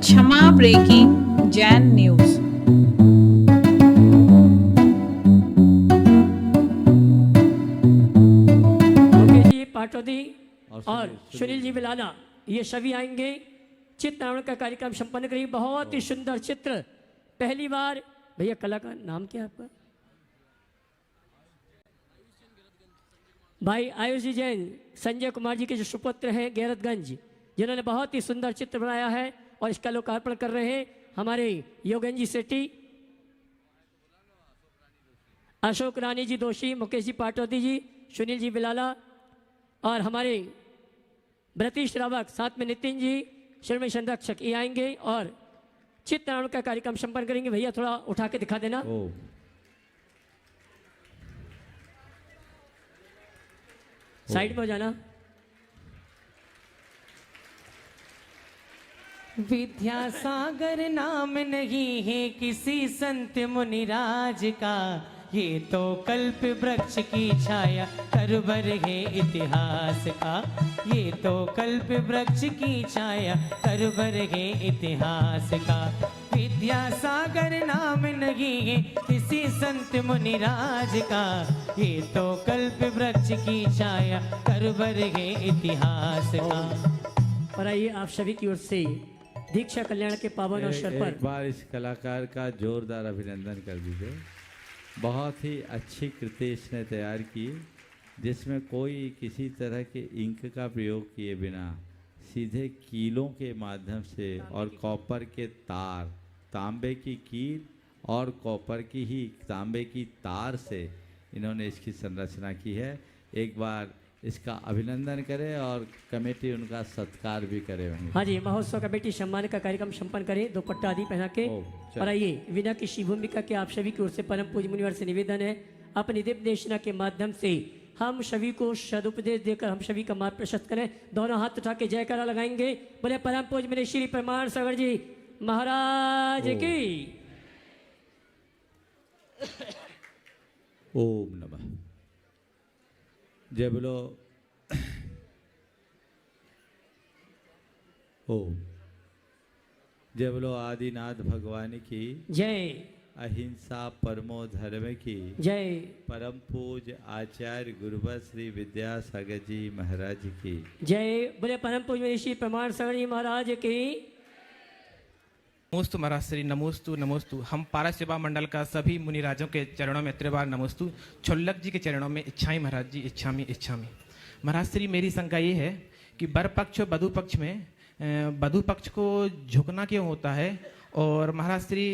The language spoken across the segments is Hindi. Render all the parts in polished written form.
क्षमा ब्रेकिंग जैन न्यूज। मुकेश जी पाटौदी और सुनील जी बिलाना ये सभी आएंगे। चित्रांकन का कार्यक्रम संपन्न करेंगे। बहुत ही सुंदर चित्र, पहली बार। भैया कला का नाम क्या है आपका? भाई आयुष जी जैन, संजय कुमार जी के जो सुपुत्र हैं गैरतगंज, जिन्होंने बहुत ही सुंदर चित्र बनाया है और इसका लोकार्पण कर रहे हैं हमारे योगेंद्र जी सेठी, अशोक रानी जी दोषी, मुकेश जी पाटौदी जी, सुनील जी बिलाला और हमारे ब्रती श्रावक, साथ में नितिन जी, श्रमण संरक्षक ये आएंगे और चित्रांकन का कार्यक्रम संपन्न करेंगे। भैया थोड़ा उठा के दिखा देना। साइड में हो जाना। विद्यासागर नाम नहीं है किसी संत मुनिराज का, ये तो कल्प वृक्ष की छाया तरवर है इतिहास का, ये तो कल्प वृक्ष की छाया तरवर है इतिहास का। विद्यासागर नाम नहीं है किसी संत मुनिराज का, ये तो कल्प वृक्ष की छाया तरवर है इतिहास का। और आइए आप सभी की ओर से दीक्षा कल्याण के पावन अवसर पर एक बार इस कलाकार का जोरदार अभिनंदन कर दीजिए। बहुत ही अच्छी कृति इसने तैयार की, जिसमें कोई किसी तरह के इंक का प्रयोग किए बिना सीधे कीलों के माध्यम से और कॉपर के तार, तांबे की कील और कॉपर की ही तांबे की तार से इन्होंने इसकी संरचना की है। एक बार इसका अभिनंदन करें और कमेटी उनका सत्कार भी करे। हाँ जी, महोत्सव कमेटी सम्मान का कार्यक्रम संपन्न करें, दुपट्टा आदि पहना के। और आइए बिना किसी भूमिका के आप सभी की ओर से परम पूज्य मुनिवर से निवेदन है, अपनी दिव्य देशना के माध्यम से हम सभी को सदुपदेश देकर हम सभी का मार्ग प्रशस्त करें। दोनों हाथ उठा के जयकारा लगाएंगे। बोले परम पूज्य मेरे श्री प्रमाण सागर जी महाराज की। ओम नमः। जय बोलो। ओम जय बोलो आदिनाथ भगवान की जय। अहिंसा परमो धर्म की जय। परम पूज्य आचार्य गुरुवर श्री विद्यासागर जी महाराज की जय। बोले परम पूज्य श्री प्रमाण सागर जी महाराज की। नमोस्तु महाराज श्री, नमोस्तु नमोस्तु। हम पारस सेवा मंडल का सभी मुनिराजों के चरणों में त्रिबार नमोस्तु। छोल्लक जी के चरणों में इच्छाई महाराज जी, इच्छामी इच्छामी। महाराज श्री मेरी शंका ये है कि वर पक्ष और वधु पक्ष में वधु पक्ष को झुकना क्यों होता है? और महाराज श्री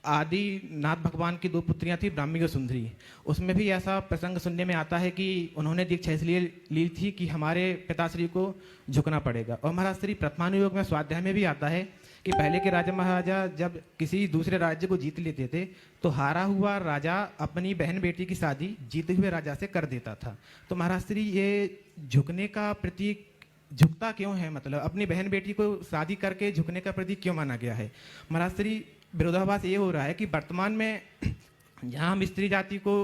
आदि नाथ भगवान की दो पुत्रियां थी, ब्राह्मी और सुंदरी, उसमें भी ऐसा प्रसंग सुनने में आता है कि उन्होंने दीक्षा इसलिए ली थी कि हमारे पिताश्री को झुकना पड़ेगा। और महाराज श्री प्रथमानुयोग में स्वाध्याय में भी आता है कि पहले के राजा महाराजा जब किसी दूसरे राज्य को जीत लेते थे तो हारा हुआ राजा अपनी बहन बेटी की शादी जीते हुए राजा से कर देता था। तो महाराज श्री ये झुकने का प्रतीक झुकता क्यों है? मतलब अपनी बहन बेटी को शादी करके झुकने का प्रतीक क्यों माना गया है? महाराज श्री विरोधाभास ये हो रहा है कि वर्तमान में जहाँ हम स्त्री जाति को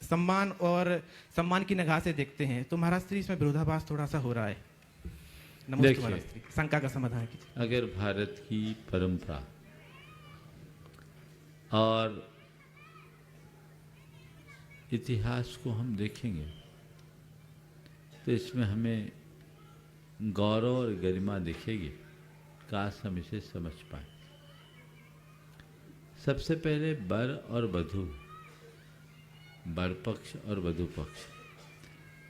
सम्मान और सम्मान की निगाह से देखते हैं, तो महाराज श्री इसमें विरोधाभास थोड़ा सा हो रहा है। नमस्ते महाराज श्री, शंका का समाधान कीजिए। अगर भारत की परंपरा और इतिहास को हम देखेंगे तो इसमें हमें गौरव और गरिमा दिखेगी। काश हम इसे समझ पाए। सबसे पहले वर और वधु, वर पक्ष और वधु पक्ष।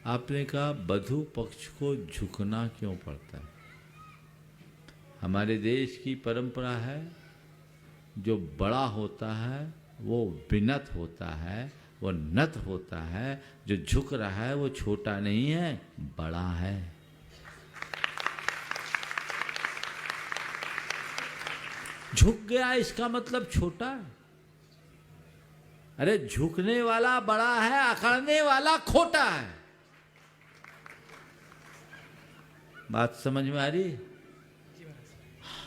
आपने कहा वधु पक्ष को झुकना क्यों पड़ता है? हमारे देश की परंपरा है, जो बड़ा होता है वो विनत होता है, वो नत होता है। जो झुक रहा है वो छोटा नहीं है, बड़ा है। झुक गया इसका मतलब छोटा है। अरे झुकने वाला बड़ा है, अकड़ने वाला खोटा है। बात समझ में आ रही?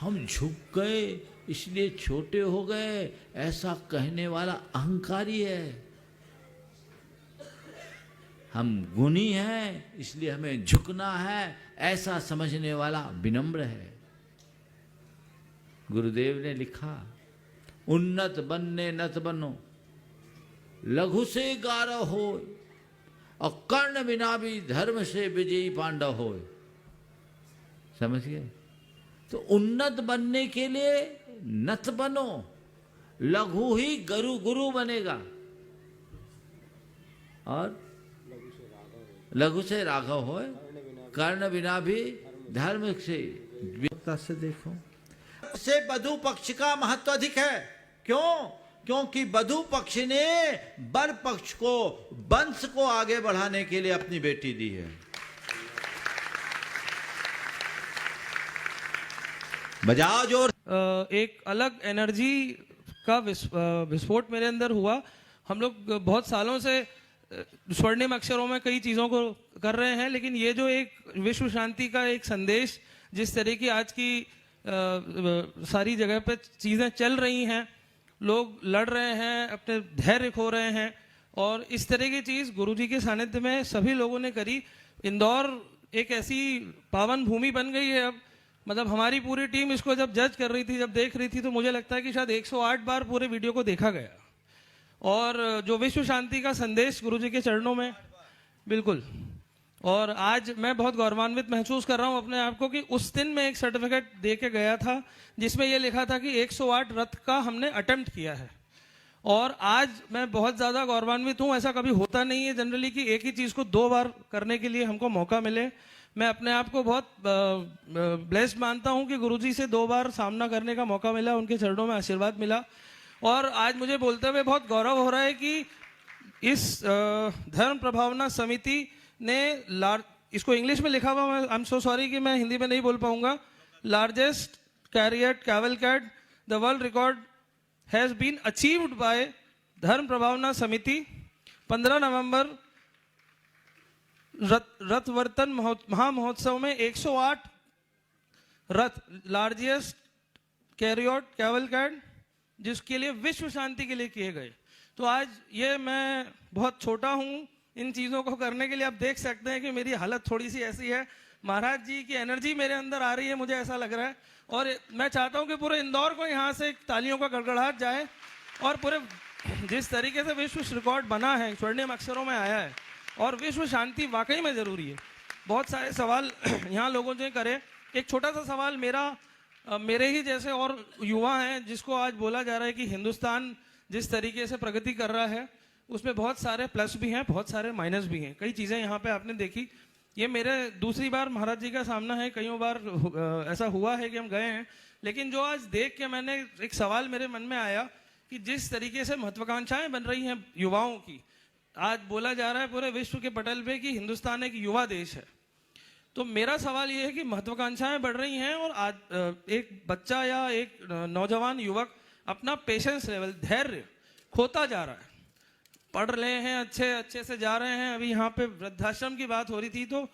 हम झुक गए इसलिए छोटे हो गए, ऐसा कहने वाला अहंकारी है। हम गुणी हैं इसलिए हमें झुकना है, ऐसा समझने वाला विनम्र है। गुरुदेव ने लिखा, उन्नत बनने नत बनो, लघु से गारह हो, और कर्ण बिना भी धर्म से विजयी पांडव हो। समझ गए? तो उन्नत बनने के लिए नत बनो, लघु ही गुरु बनेगा, और लघु से राघव हो, कर्ण बिना भी धर्म से देखो। से वधु पक्ष का महत्व अधिक है। क्यों? क्योंकि वधु पक्ष ने वर पक्ष को, वंश को आगे बढ़ाने के लिए अपनी बेटी दी है। बजाओ जोर। एक अलग एनर्जी का विस्फोट मेरे अंदर हुआ। हम लोग बहुत सालों से स्वर्णिम अक्षरों में कई चीज़ों को कर रहे हैं, लेकिन ये जो एक विश्व शांति का एक संदेश, जिस तरह की आज की सारी जगह पे चीज़ें चल रही हैं, लोग लड़ रहे हैं, अपने धैर्य खो रहे हैं, और इस तरह की चीज़ गुरुजी के सानिध्य में सभी लोगों ने करी। इंदौर एक ऐसी पावन भूमि बन गई है अब, मतलब हमारी पूरी टीम इसको जब जज कर रही थी, जब देख रही थी, तो मुझे लगता है कि शायद 108 बार पूरे वीडियो को देखा गया। और जो विश्व शांति का संदेश गुरुजी के चरणों में, बिल्कुल। और आज मैं बहुत गौरवान्वित महसूस कर रहा हूं अपने आप को कि उस दिन मैं एक सर्टिफिकेट दे के गया था जिसमें यह लिखा था कि 108 रथ का हमने अटेम्प्ट किया है। और आज मैं बहुत ज़्यादा गौरवान्वित हूं। ऐसा कभी होता नहीं है जनरली कि एक ही चीज़ को 2 बार करने के लिए हमको मौका मिले। मैं अपने आप को बहुत ब्लेस्ड मानता हूं कि गुरुजी से 2 बार सामना करने का मौका मिला, उनके चरणों में आशीर्वाद मिला। और आज मुझे बोलते हुए बहुत गौरव हो रहा है कि इस धर्म प्रभावना समिति ने इसको इंग्लिश में लिखा हुआ, आई एम सो सॉरी कि मैं हिंदी में नहीं बोल पाऊंगा, largest chariot cavalcade the world record has been achieved by Dharma Prabhavana समिति। 15 नवंबर रथवर्तन महामहोत्सव में 108 रथ, लार्जेस्ट कैरियट कैवलकैड, जिसके लिए विश्व शांति के लिए किए गए। तो आज ये मैं बहुत छोटा हूँ इन चीज़ों को करने के लिए। आप देख सकते हैं कि मेरी हालत थोड़ी सी ऐसी है। महाराज जी की एनर्जी मेरे अंदर आ रही है, मुझे ऐसा लग रहा है। और मैं चाहता हूँ कि पूरे इंदौर को यहाँ से तालियों का गड़गड़ाहट जाए, और पूरे जिस तरीके से विश्व रिकॉर्ड बना है, स्वर्णिम अक्षरों में आया है, और विश्व शांति वाकई में ज़रूरी है। बहुत सारे सवाल यहाँ लोगों ने करे। एक छोटा सा सवाल मेरे ही जैसे और युवा हैं, जिसको आज बोला जा रहा है कि हिंदुस्तान जिस तरीके से प्रगति कर रहा है उसमें बहुत सारे प्लस भी हैं, बहुत सारे माइनस भी हैं। कई चीज़ें यहाँ पे आपने देखी। ये मेरे दूसरी बार महाराज जी का सामना है, कईयों बार ऐसा हुआ है कि हम गए हैं, लेकिन जो आज देख के मैंने एक सवाल मेरे मन में आया कि जिस तरीके से महत्वाकांक्षाएं बन रही हैं युवाओं की, आज बोला जा रहा है पूरे विश्व के पटल पे कि हिंदुस्तान एक युवा देश है। तो मेरा सवाल ये है कि महत्वाकांक्षाएं बढ़ रही हैं, और आज एक बच्चा या एक नौजवान युवक अपना पेशेंस लेवल, धैर्य खोता जा रहा है। पढ़ रहे हैं, अच्छे से जा रहे हैं। अभी यहाँ पे वृद्धाश्रम की बात हो रही थी, तो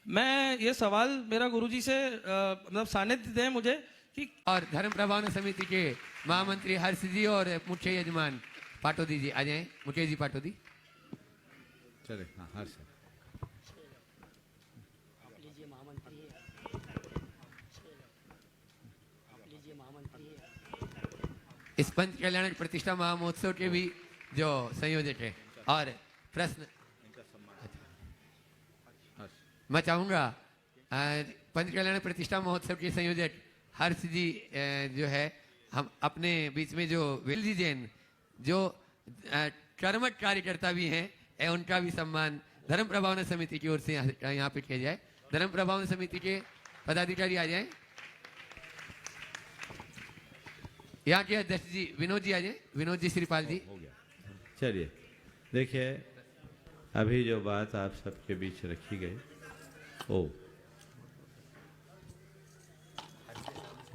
मैं ये सवाल मेरा गुरुजी से मतलब सानिध्य दें मुझे कि। और धर्म प्रभावना समिति के महामंत्री हर्ष जी और मुख्य यजमान पाटोदी जी आ जाएं। मुख्य जी पाटोदी चले। हाँ, हर्ष इस पंच कल्याण प्रतिष्ठा महामहोत्सव के भी जो संयोजक है। और प्रश्न मैं चाहूँगा पंच कल्याण प्रतिष्ठा महोत्सव के संयोजक हर्ष जी जो है, हम अपने बीच में जो वेलजी जैन जो कर्मठ कार्यकर्ता भी हैं, उनका भी सम्मान धर्म प्रभावना समिति की ओर से यहाँ पे किया जाए। धर्म प्रभावना समिति के पदाधिकारी आ जाएं। यहाँ के अध्यक्ष जी विनोद जी आ जाए। विनोद जी श्रीपाल जी। चलिए, देखिए अभी जो बात आप सबके बीच रखी गई, ओ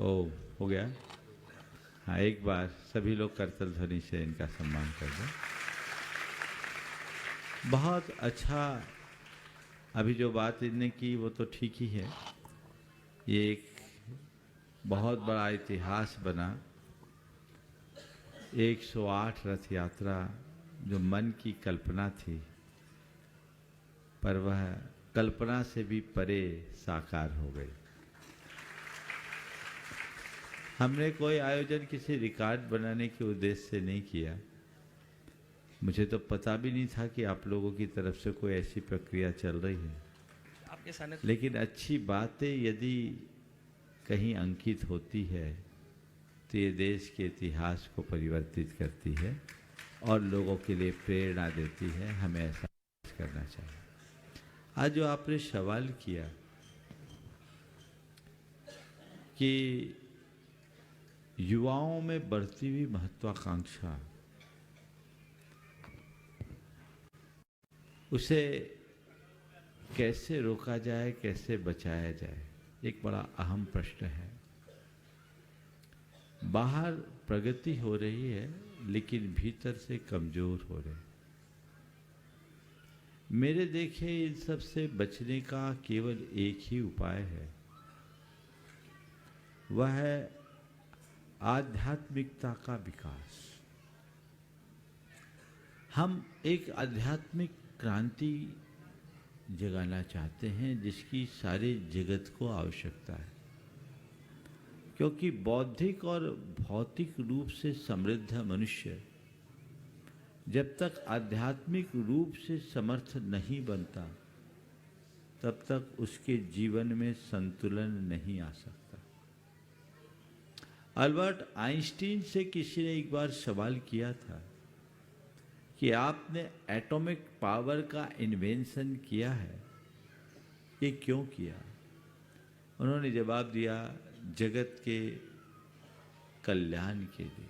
हो गया। हाँ, एक बार सभी लोग करतल ध्वनि से इनका सम्मान कर दें। बहुत अच्छा। अभी जो बात इनने की वो तो ठीक ही है। ये एक बहुत बड़ा इतिहास बना। 108 रथ यात्रा जो मन की कल्पना थी, पर वह कल्पना से भी परे साकार हो गई। हमने कोई आयोजन किसी रिकॉर्ड बनाने के उद्देश्य से नहीं किया। मुझे तो पता भी नहीं था कि आप लोगों की तरफ से कोई ऐसी प्रक्रिया चल रही है। आपके सामने लेकिन अच्छी बातें यदि कहीं अंकित होती है तो ये देश के इतिहास को परिवर्तित करती है और लोगों के लिए प्रेरणा देती है। हमें ऐसा करना चाहिए। आज जो आपने सवाल किया कि युवाओं में बढ़ती हुई महत्वाकांक्षा, उसे कैसे रोका जाए, कैसे बचाया जाए, एक बड़ा अहम प्रश्न है। बाहर प्रगति हो रही है लेकिन भीतर से कमजोर हो रहे। मेरे देखे इन सब से बचने का केवल एक ही उपाय है, वह है आध्यात्मिकता का विकास। हम एक आध्यात्मिक क्रांति जगाना चाहते हैं जिसकी सारे जगत को आवश्यकता है, क्योंकि बौद्धिक और भौतिक रूप से समृद्ध मनुष्य जब तक आध्यात्मिक रूप से समर्थ नहीं बनता तब तक उसके जीवन में संतुलन नहीं आ सकता। अल्बर्ट आइंस्टीन से किसी ने एक बार सवाल किया था कि आपने एटॉमिक पावर का इन्वेंशन किया है, ये क्यों किया? उन्होंने जवाब दिया, जगत के कल्याण के लिए।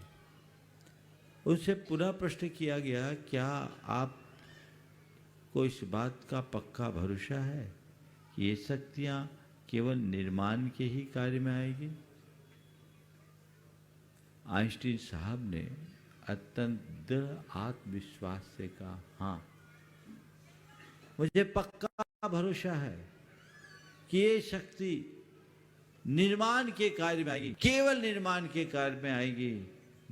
उनसे पुनः प्रश्न किया गया, क्या आप को इस बात का पक्का भरोसा है कि ये शक्तियां केवल निर्माण के ही कार्य में आएगी? आइंस्टीन साहब ने अत्यंत दृढ़ आत्मविश्वास से कहा, हाँ, मुझे पक्का भरोसा है कि ये शक्ति निर्माण के कार्य में आएगी, केवल निर्माण के कार्य में आएगी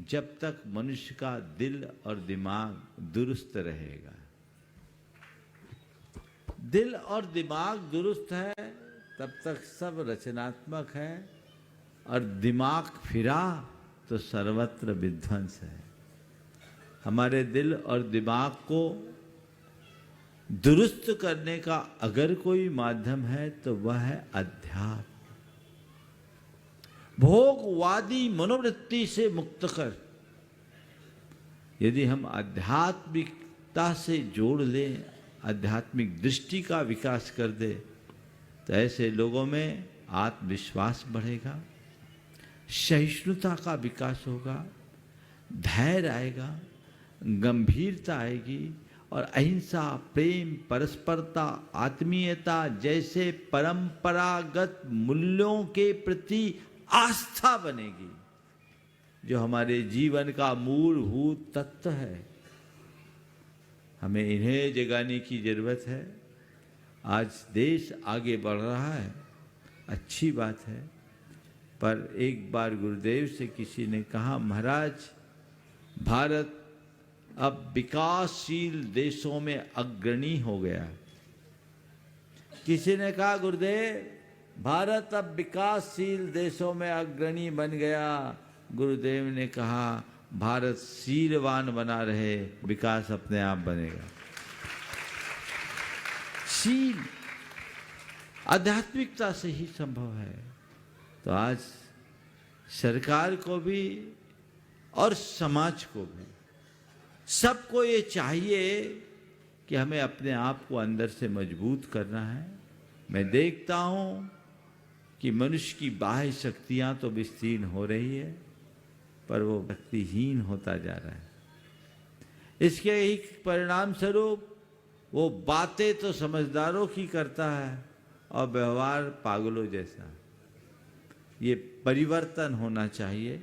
जब तक मनुष्य का दिल और दिमाग दुरुस्त रहेगा। दिल और दिमाग दुरुस्त है तब तक सब रचनात्मक है, और दिमाग फिरा तो सर्वत्र विध्वंस है। हमारे दिल और दिमाग को दुरुस्त करने का अगर कोई माध्यम है तो वह है अध्यात्म। भोगवादी मनोवृत्ति से मुक्त कर यदि हम आध्यात्मिकता से जोड़ लें, आध्यात्मिक दृष्टि का विकास कर दे, तो ऐसे लोगों में आत्मविश्वास बढ़ेगा, सहिष्णुता का विकास होगा, धैर्य आएगा, गंभीरता आएगी, और अहिंसा, प्रेम, परस्परता, आत्मीयता जैसे परंपरागत मूल्यों के प्रति आस्था बनेगी, जो हमारे जीवन का मूलभूत तत्व है। हमें इन्हें जगाने की जरूरत है। आज देश आगे बढ़ रहा है, अच्छी बात है, पर एक बार गुरुदेव से किसी ने कहा, महाराज, भारत अब विकासशील देशों में अग्रणी हो गया। किसी ने कहा, गुरुदेव, भारत अब विकासशील देशों में अग्रणी बन गया। गुरुदेव ने कहा, भारत शीलवान बना रहे, विकास अपने आप बनेगा। शील आध्यात्मिकता से ही संभव है। तो आज सरकार को भी और समाज को भी, सबको ये चाहिए कि हमें अपने आप को अंदर से मजबूत करना है। मैं देखता हूँ कि मनुष्य की बाह्य शक्तियाँ तो विस्तीर्ण हो रही है, पर वो शक्तिहीन होता जा रहा है। इसके ही परिणाम स्वरूप वो बातें तो समझदारों की करता है और व्यवहार पागलों जैसा। ये परिवर्तन होना चाहिए,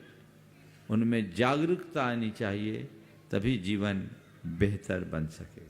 उनमें जागरूकता आनी चाहिए, तभी जीवन बेहतर बन सकेगा।